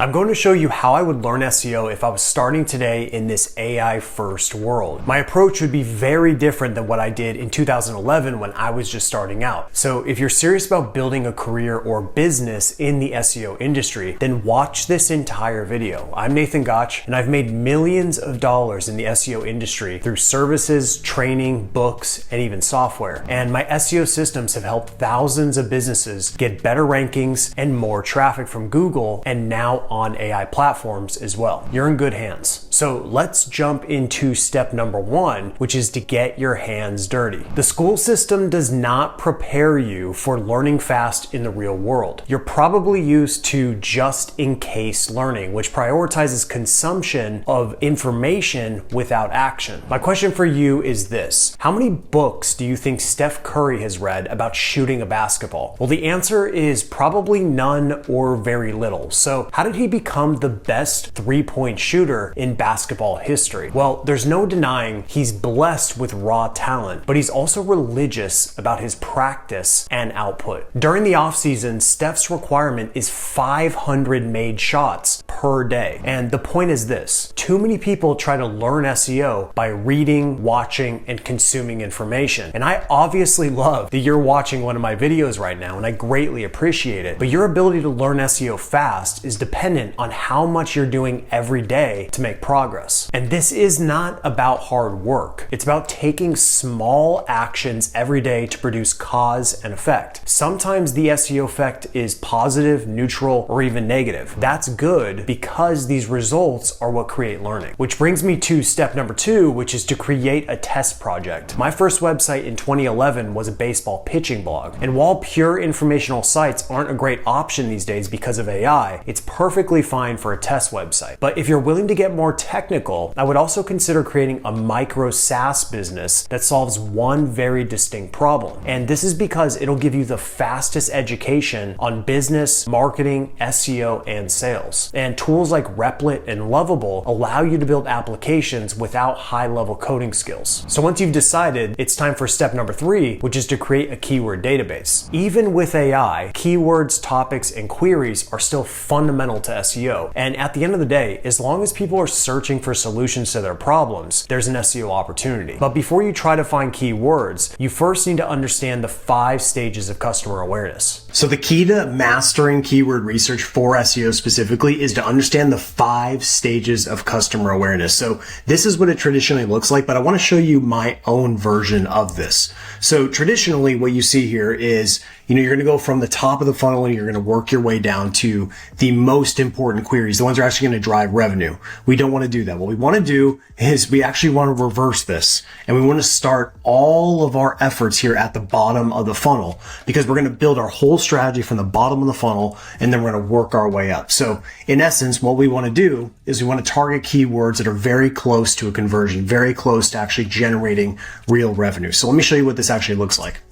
I'm going to show you how I would learn SEO if I was starting today in this AI first world. My approach would be very different than what I did in 2011 when I was just starting out. So if you're serious about building a career or business in the SEO industry, then watch this entire video. I'm Nathan Gotch, and I've made millions of dollars in the SEO industry through services, training, books, and even software. And my SEO systems have helped thousands of businesses get better rankings and more traffic from Google, and now on AI platforms as well. You're in good hands. So let's jump into step number one, which is to get your hands dirty. The school system does not prepare you for learning fast in the real world. You're probably used to just in case learning, which prioritizes consumption of information without action. My question for you is this: how many books do you think Steph Curry has read about shooting a basketball? Well, the answer is probably none or very little. So how did he become the best three-point shooter in basketball history? Well, there's no denying he's blessed with raw talent, but he's also religious about his practice and output. During the offseason, Steph's requirement is 500 made shots per day. And the point is this: too many people try to learn SEO by reading, watching, and consuming information. And I obviously love that you're watching one of my videos right now, and I greatly appreciate it. But your ability to learn SEO fast is dependent on how much you're doing every day to make progress. And this is not about hard work. It's about taking small actions every day to produce cause and effect. Sometimes the SEO effect is positive, neutral, or even negative. That's good because these results are what create learning. Which brings me to step number two, which is to create a test project. My first website in 2011 was a baseball pitching blog. And while pure informational sites aren't a great option these days because of AI, it's perfectly fine for a test website. But if you're willing to get more technical, I would also consider creating a micro SaaS business that solves one very distinct problem. And this is because it'll give you the fastest education on business, marketing, SEO, and sales. And tools like Replit and Lovable allow you to build applications without high-level coding skills. So once you've decided, it's time for step number three, which is to create a keyword database. Even with AI, keywords, topics, and queries are still fundamental to SEO. And at the end of the day, as long as people are searching for solutions to their problems, there's an SEO opportunity. But before you try to find keywords, you first need to understand the 5 stages of customer awareness. So the key to mastering keyword research for SEO specifically is to understand the 5 stages of customer awareness. So this is what it traditionally looks like, but I want to show you my own version of this. So traditionally what you see here is, you're going to go from the top of the funnel and you're going to work your way down to the most important queries, the ones that are actually going to drive revenue. We don't want to do that. What we want to do is we actually want to reverse this, and we want to start all of our efforts here at the bottom of the funnel, because we're going to build our whole strategy from the bottom of the funnel, and then we're going to work our way up. So in essence, what we want to do is we want to target keywords that are very close to a conversion, very close to actually generating real revenue. So let me show you what this actually looks like.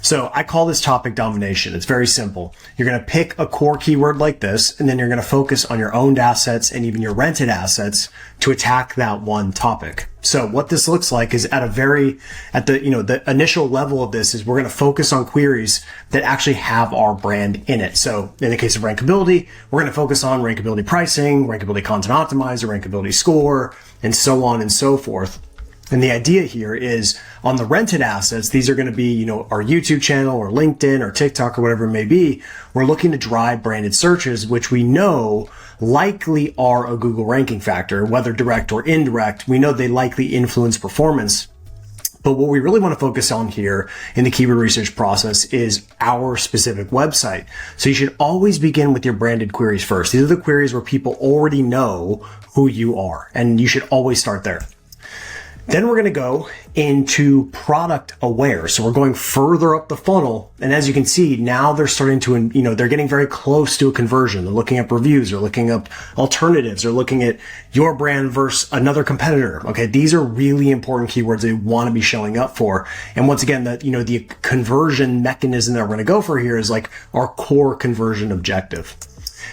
So I call this topic domination. It's very simple. You're going to pick a core keyword like this, and then you're going to focus on your owned assets and even your rented assets to attack that one topic. So what this looks like is at the initial level of this is we're going to focus on queries that actually have our brand in it. So in the case of rankability, we're going to focus on rankability pricing, rankability content optimizer, rankability score, and so on and so forth. And the idea here is on the rented assets, these are going to be, our YouTube channel or LinkedIn or TikTok or whatever it may be. We're looking to drive branded searches, which we know likely are a Google ranking factor, whether direct or indirect. We know they likely influence performance. But what we really want to focus on here in the keyword research process is our specific website. So you should always begin with your branded queries first. These are the queries where people already know who you are, and you should always start there. Then we're going to go into product aware. So we're going further up the funnel. And as you can see, now they're starting to, they're getting very close to a conversion. They're looking up reviews. They're looking up alternatives. They're looking at your brand versus another competitor. Okay. These are really important keywords they want to be showing up for. And once again, the conversion mechanism that we're going to go for here is like our core conversion objective.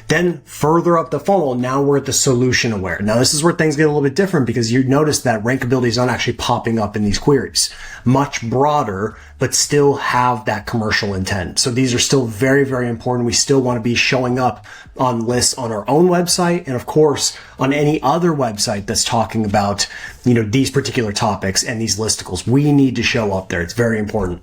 Then further up the funnel, now we're at the solution aware. Now this is where things get a little bit different because you notice that rankability is not actually popping up in these queries. Much broader, but still have that commercial intent. So these are still very, very important. We still want to be showing up on lists on our own website and of course on any other website that's talking about, these particular topics and these listicles. We need to show up there. It's very important.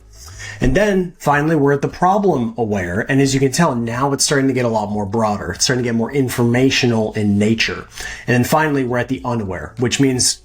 And then finally, we're at the problem aware. And as you can tell, now it's starting to get a lot more broader. It's starting to get more informational in nature. And then finally, we're at the unaware, which means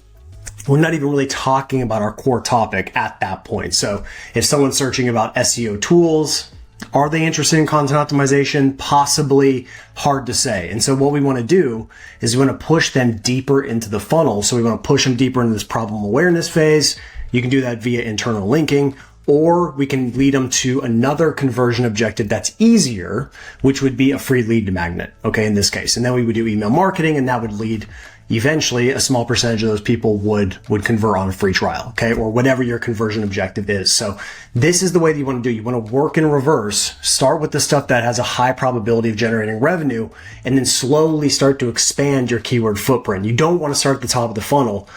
we're not even really talking about our core topic at that point. So if someone's searching about SEO tools, are they interested in content optimization? Possibly, hard to say. And so what we want to do is we want to push them deeper into the funnel. So we want to push them deeper into this problem awareness phase. You can do that via internal linking, or we can lead them to another conversion objective that's easier, which would be a free lead magnet, okay, in this case. And then we would do email marketing, and that would lead eventually a small percentage of those people would convert on a free trial, okay, or whatever your conversion objective is. So this is the way that you want to do. You want to work in reverse, start with the stuff that has a high probability of generating revenue, and then slowly start to expand your keyword footprint. You don't want to start at the top of the funnel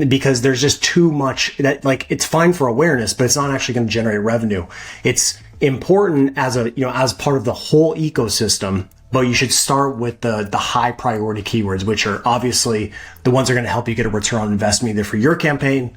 because there's just too much that, like, it's fine for awareness, but it's not actually going to generate revenue. It's important as as part of the whole ecosystem, but you should start with the high priority keywords, which are obviously the ones that are going to help you get a return on investment either for your campaign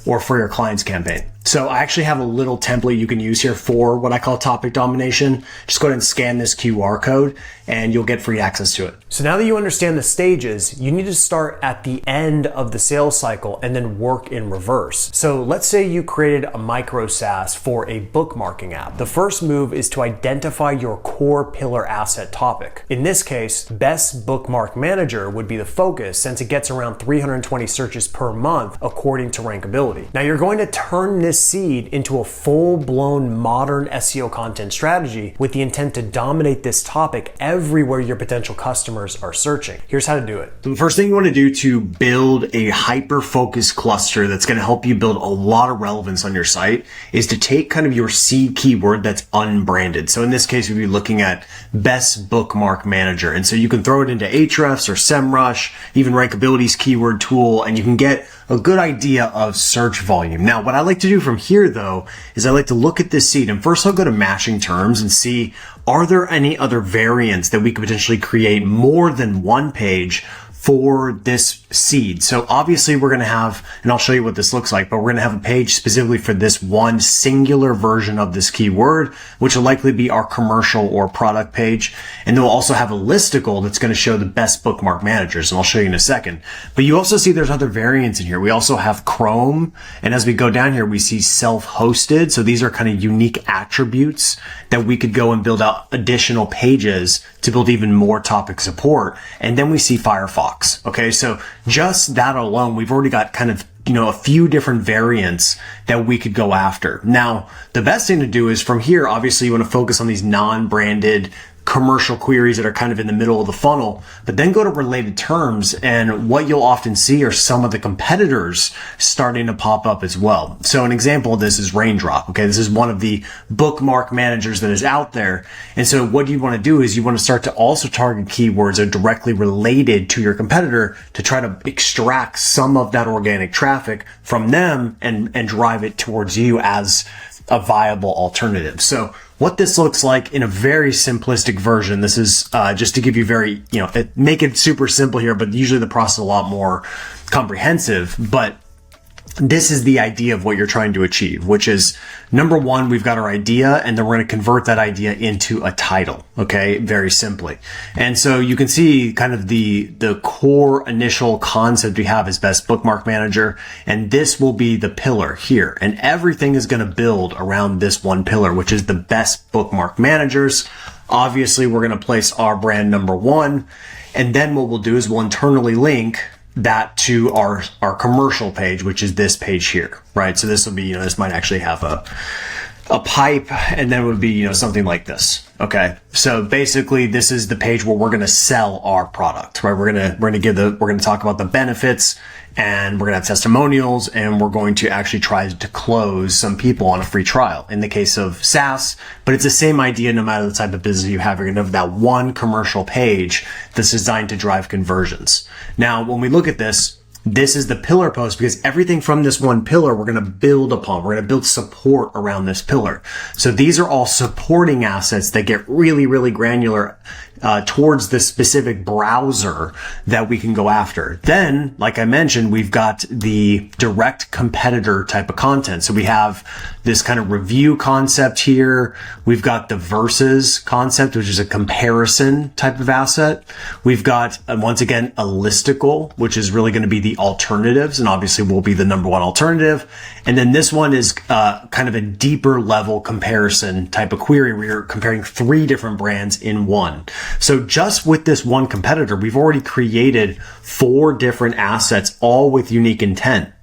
or for your client's campaign. So I actually have a little template you can use here for what I call topic domination. Just go ahead and scan this QR code and you'll get free access to it. So now that you understand the stages, you need to start at the end of the sales cycle and then work in reverse. So let's say you created a micro SaaS for a bookmarking app. The first move is to identify your core pillar asset topic. In this case, best bookmark manager would be the focus since it gets around 320 searches per month according to rankability. Now you're going to turn this seed into a full-blown modern SEO content strategy with the intent to dominate this topic everywhere your potential customers are searching. Here's how to do it. The first thing you want to do to build a hyper-focused cluster that's going to help you build a lot of relevance on your site is to take kind of your seed keyword that's unbranded. So in this case, we'd be looking at best bookmark manager. And so you can throw it into Ahrefs or SEMrush, even Rankability's keyword tool, and you can get a good idea of search volume. Now, what I like to do from here though, is I like to look at this seed and first I'll go to matching terms and see, are there any other variants that we could potentially create more than one page for this seed? So obviously we're going to have, and I'll show you what this looks like, but we're going to have a page specifically for this one singular version of this keyword, which will likely be our commercial or product page. And then we'll also have a listicle that's going to show the best bookmark managers. And I'll show you in a second. But you also see there's other variants in here. We also have Chrome. And as we go down here, we see self-hosted. So these are kind of unique attributes that we could go and build out additional pages to build even more topic support. And then we see Firefox. Okay. So just that alone, we've already got kind of, a few different variants that we could go after. Now, the best thing to do is from here, obviously you want to focus on these non-branded commercial queries that are kind of in the middle of the funnel, but then go to related terms. And what you'll often see are some of the competitors starting to pop up as well. So an example of this is Raindrop. Okay. This is one of the bookmark managers that is out there. And so what you want to do is you want to start to also target keywords that are directly related to your competitor to try to extract some of that organic traffic from them and drive it towards you as a viable alternative. So what this looks like in a very simplistic version, this is just to give you make it super simple here, but usually the process is a lot more comprehensive. But this is the idea of what you're trying to achieve, which is number one, we've got our idea and then we're going to convert that idea into a title. Okay. Very simply. And so you can see kind of the core initial concept we have is best bookmark manager. And this will be the pillar here. And everything is going to build around this one pillar, which is the best bookmark managers. Obviously we're going to place our brand number one. And then what we'll do is we'll internally link that to our commercial page, which is this page here, right? So this will be, this might actually have a pipe, and then it would be, something like this. Okay. So basically this is the page where we're going to sell our product, right? We're going to talk about the benefits, and we're going to have testimonials, and we're going to actually try to close some people on a free trial in the case of SaaS, but it's the same idea no matter the type of business you have. You're going to have that one commercial page that's designed to drive conversions. Now, when we look at this is the pillar post, because everything from this one pillar we're going to build upon. We're going to build support around this pillar. So these are all supporting assets that get really, really granular towards the specific browser that we can go after. Then, like I mentioned, we've got the direct competitor type of content. So we have this kind of review concept here. We've got the versus concept, which is a comparison type of asset. We've got, once again, a listicle, which is really going to be the alternatives, and obviously will be the number one alternative. And then this one is kind of a deeper level comparison type of query where you're comparing 3 different brands in one. So just with this one competitor, we've already created 4 different assets, all with unique intent.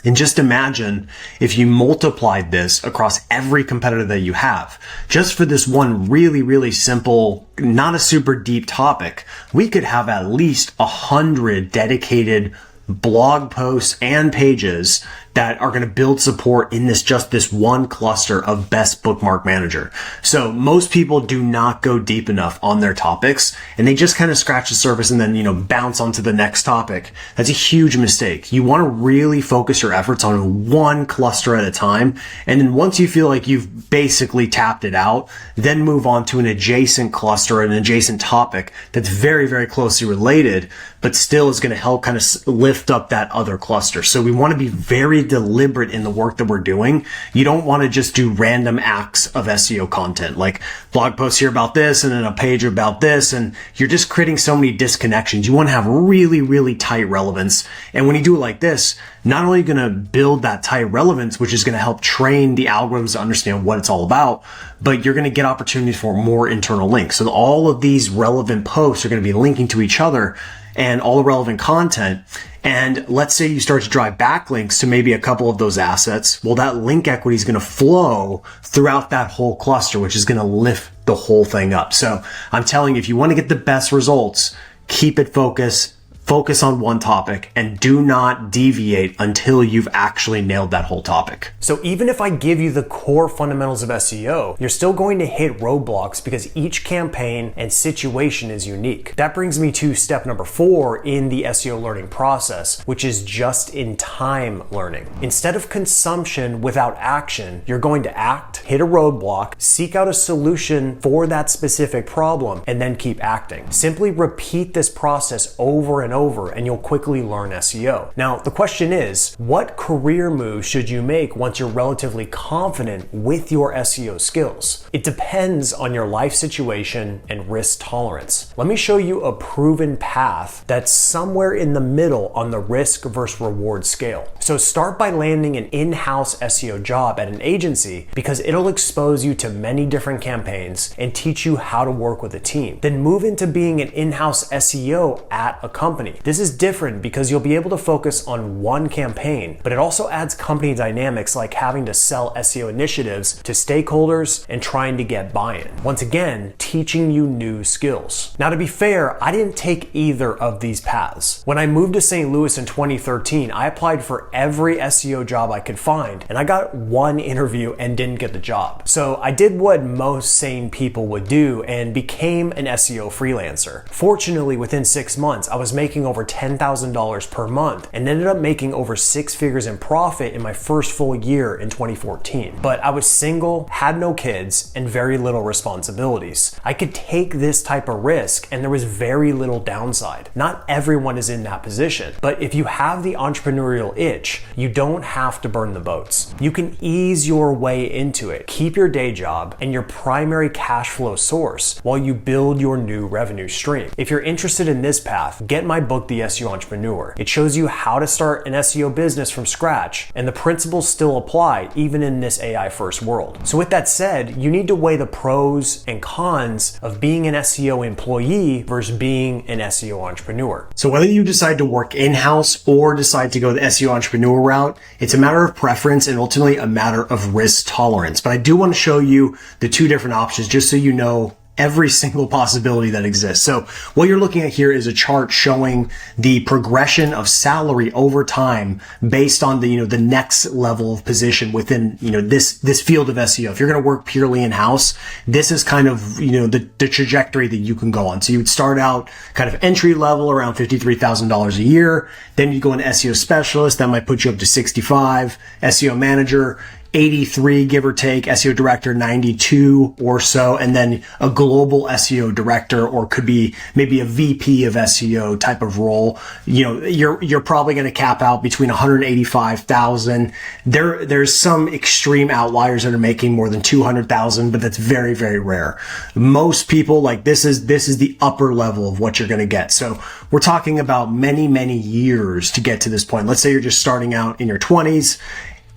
And just imagine if you multiplied this across every competitor that you have, just for this one really, really simple, not a super deep topic, we could have at least 100 dedicated blog posts and pages that are going to build support in this one cluster of best bookmark manager. So most people do not go deep enough on their topics, and they just kind of scratch the surface and then, bounce onto the next topic. That's a huge mistake. You want to really focus your efforts on one cluster at a time. And then once you feel like you've basically tapped it out, then move on to an adjacent cluster, an adjacent topic that's very, very closely related, but still is going to help kind of lift up that other cluster. So we want to be very deliberate in the work that we're doing. You don't want to just do random acts of SEO content, like blog posts here about this and then a page about this, and you're just creating so many disconnections. You want to have really, really tight relevance. And when you do it like this, not only are you going to build that tight relevance, which is going to help train the algorithms to understand what it's all about, but you're going to get opportunities for more internal links. So all of these relevant posts are going to be linking to each other and all the relevant content. And let's say you start to drive backlinks to maybe a couple of those assets. Well, that link equity is going to flow throughout that whole cluster, which is going to lift the whole thing up. So I'm telling you, if you want to get the best results, keep it focused. Focus on one topic and do not deviate until you've actually nailed that whole topic. So even if I give you the core fundamentals of SEO, you're still going to hit roadblocks because each campaign and situation is unique. That brings me to step number 4 in the SEO learning process, which is just-in-time learning. Instead of consumption without action, you're going to act, hit a roadblock, seek out a solution for that specific problem, and then keep acting. Simply repeat this process over and over, and you'll quickly learn SEO. Now, the question is, what career move should you make once you're relatively confident with your SEO skills? It depends on your life situation and risk tolerance. Let me show you a proven path that's somewhere in the middle on the risk versus reward scale. So start by landing an in-house SEO job at an agency because it'll expose you to many different campaigns and teach you how to work with a team. Then move into being an in-house SEO at a company. This is different because you'll be able to focus on one campaign, but it also adds company dynamics like having to sell SEO initiatives to stakeholders and trying to get buy-in. Once again, teaching you new skills. Now, to be fair, I didn't take either of these paths. When I moved to St. Louis in 2013, I applied for every SEO job I could find, and I got one interview and didn't get the job. So I did what most sane people would do and became an SEO freelancer. Fortunately, within 6 months, I was making over $10,000 per month and ended up making over 6 figures in profit in my first full year in 2014. But I was single, had no kids, and very little responsibilities. I could take this type of risk and there was very little downside. Not everyone is in that position, but if you have the entrepreneurial itch, you don't have to burn the boats. You can ease your way into it. Keep your day job and your primary cash flow source while you build your new revenue stream. If you're interested in this path, get my book, The SEO Entrepreneur. It shows you how to start an SEO business from scratch, and the principles still apply even in this AI first world. So with that said, you need to weigh the pros and cons of being an SEO employee versus being an SEO entrepreneur. So whether you decide to work in-house or decide to go the SEO entrepreneur route, it's a matter of preference and ultimately a matter of risk tolerance. But I do want to show you the two different options just so you know every single possibility that exists. So what you're looking at here is a chart showing the progression of salary over time based on the, the next level of position within, this field of SEO. If you're going to work purely in-house, this is kind of, the trajectory that you can go on. So you would start out kind of entry level around $53,000 a year. Then you go an SEO specialist. That might put you up to 65, SEO manager, 83, give or take, SEO director, 92 or so, and then a global SEO director, or could be maybe a VP of SEO type of role. You're probably going to cap out between 185,000. There's some extreme outliers that are making more than 200,000, but that's very, very rare. Most people, like, this is the upper level of what you're going to get. So we're talking about many, many years to get to this point. Let's say you're just starting out in your 20s.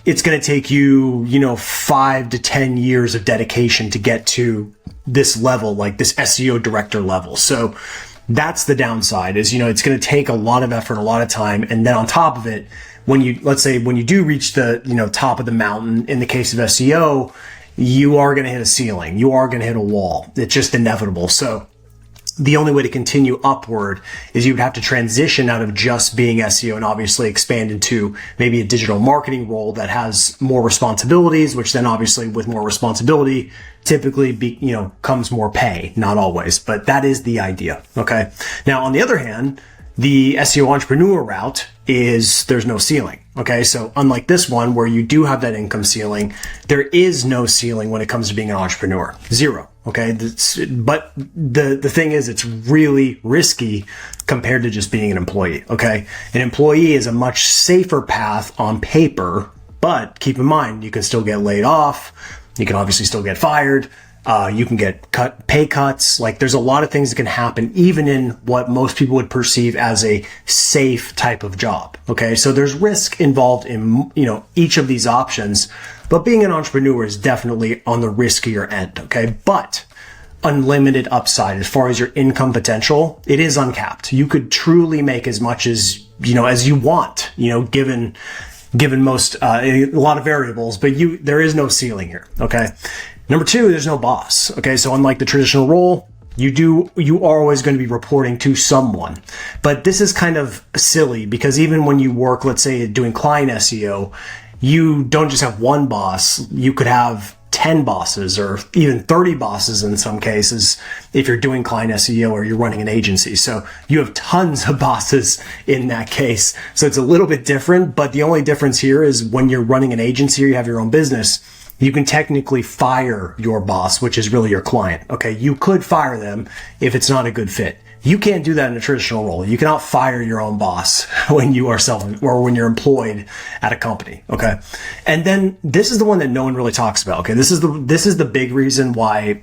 It's going to take you, 5 to 10 years of dedication to get to this level, like this SEO director level. So that's the downside is, it's going to take a lot of effort, a lot of time. And then on top of it, let's say when you do reach the, top of the mountain, in the case of SEO, you are going to hit a ceiling. You are going to hit a wall. It's just inevitable. So the only way to continue upward is you would have to transition out of just being SEO and obviously expand into maybe a digital marketing role that has more responsibilities, which then obviously with more responsibility typically comes more pay. Not always, but that is the idea. Okay. Now, on the other hand, the SEO entrepreneur route is there's no ceiling. Okay. So unlike this one where you do have that income ceiling, there is no ceiling when it comes to being an entrepreneur. Zero. Okay. But the thing is, it's really risky compared to just being an employee. Okay. An employee is a much safer path on paper, but keep in mind, you can still get laid off. You can obviously still get fired. You can get pay cuts. Like, there's a lot of things that can happen even in what most people would perceive as a safe type of job. Okay. So there's risk involved in, each of these options, but being an entrepreneur is definitely on the riskier end. Okay. But unlimited upside as far as your income potential, it is uncapped. You could truly make as much as you want, given most, a lot of variables, but there is no ceiling here. Okay. Number two, there's no boss. Okay. So unlike the traditional role, you are always going to be reporting to someone, but this is kind of silly because even when you work, let's say doing client SEO, you don't just have one boss. You could have 10 bosses or even 30 bosses in some cases if you're doing client SEO or you're running an agency. So you have tons of bosses in that case. So it's a little bit different, but the only difference here is when you're running an agency or you have your own business, you can technically fire your boss, which is really your client. Okay. You could fire them if it's not a good fit. You can't do that in a traditional role. You cannot fire your own boss when you are when you're employed at a company. Okay. And then this is the one that no one really talks about. Okay. This is the big reason why,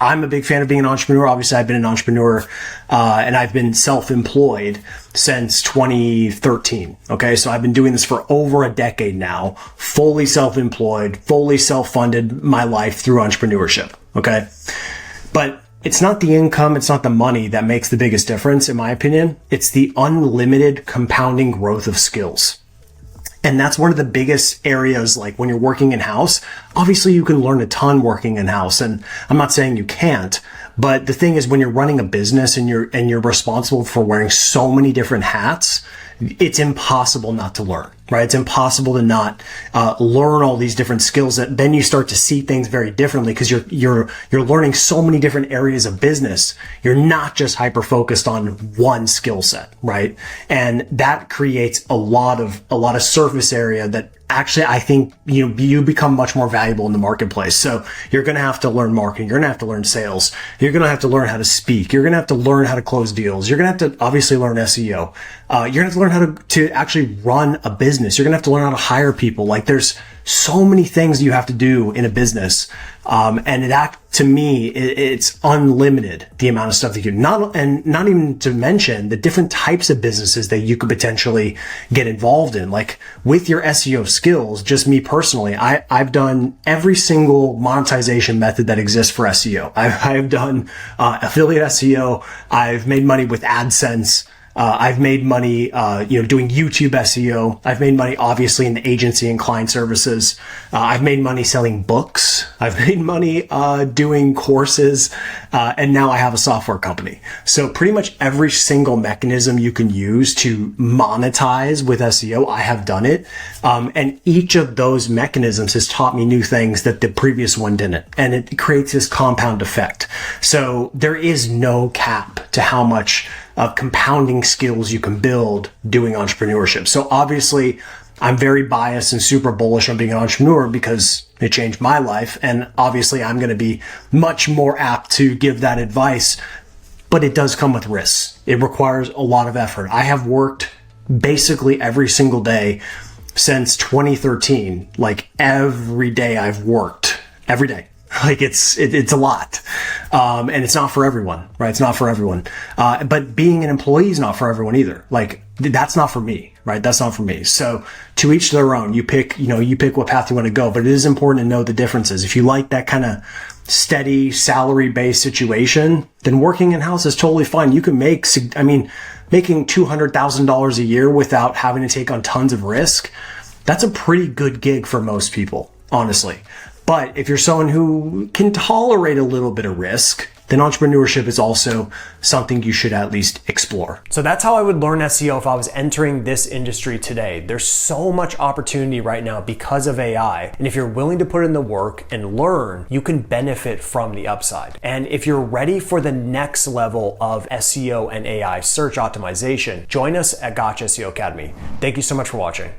I'm a big fan of being an entrepreneur. Obviously, I've been an entrepreneur, and I've been self-employed since 2013. Okay. So I've been doing this for over a decade now, fully self-employed, fully self-funded my life through entrepreneurship. Okay. But it's not the income, it's not the money that makes the biggest difference, in my opinion. It's the unlimited compounding growth of skills. And that's one of the biggest areas, like when you're working in-house. Obviously, you can learn a ton working in-house, and I'm not saying you can't. But the thing is, when you're running a business and you're responsible for wearing so many different hats, it's impossible not to learn, right? It's impossible to not learn all these different skills. That then you start to see things very differently because you're learning so many different areas of business. You're not just hyper focused on one skill set, right? And that creates a lot of surface area that actually, I think, you become much more valuable in the marketplace. So you're going to have to learn marketing. You're going to have to learn sales. You're going to have to learn how to speak. You're going to have to learn how to close deals. You're going to have to obviously learn SEO. You're going to have to learn how to actually run a business. You're going to have to learn how to hire people. Like, there's so many things you have to do in a business. To me, it's unlimited, the amount of stuff that you do. Not even to mention the different types of businesses that you could potentially get involved in. Like with your SEO skills, just me personally, I've done every single monetization method that exists for SEO. I've done affiliate SEO. I've made money with AdSense. I've made money, doing YouTube SEO. I've made money, obviously, in the agency and client services. I've made money selling books. I've made money, doing courses. And now I have a software company. So pretty much every single mechanism you can use to monetize with SEO, I have done it. And each of those mechanisms has taught me new things that the previous one didn't. And it creates this compound effect. So there is no cap to how much compounding skills you can build doing entrepreneurship. So obviously, I'm very biased and super bullish on being an entrepreneur because it changed my life. And obviously, I'm going to be much more apt to give that advice, but it does come with risks. It requires a lot of effort. I have worked basically every single day since 2013. Like every day I've worked, every day. Like it's a lot. And it's not for everyone, right? It's not for everyone. But being an employee is not for everyone either. Like that's not for me, right? That's not for me. So to each their own, you pick what path you want to go, but it is important to know the differences. If you like that kind of steady salary based situation, then working in house is totally fine. You can making $200,000 a year without having to take on tons of risk. That's a pretty good gig for most people, honestly. But if you're someone who can tolerate a little bit of risk, then entrepreneurship is also something you should at least explore. So that's how I would learn SEO if I was entering this industry today. There's so much opportunity right now because of AI. And if you're willing to put in the work and learn, you can benefit from the upside. And if you're ready for the next level of SEO and AI search optimization, join us at Gotcha SEO Academy. Thank you so much for watching.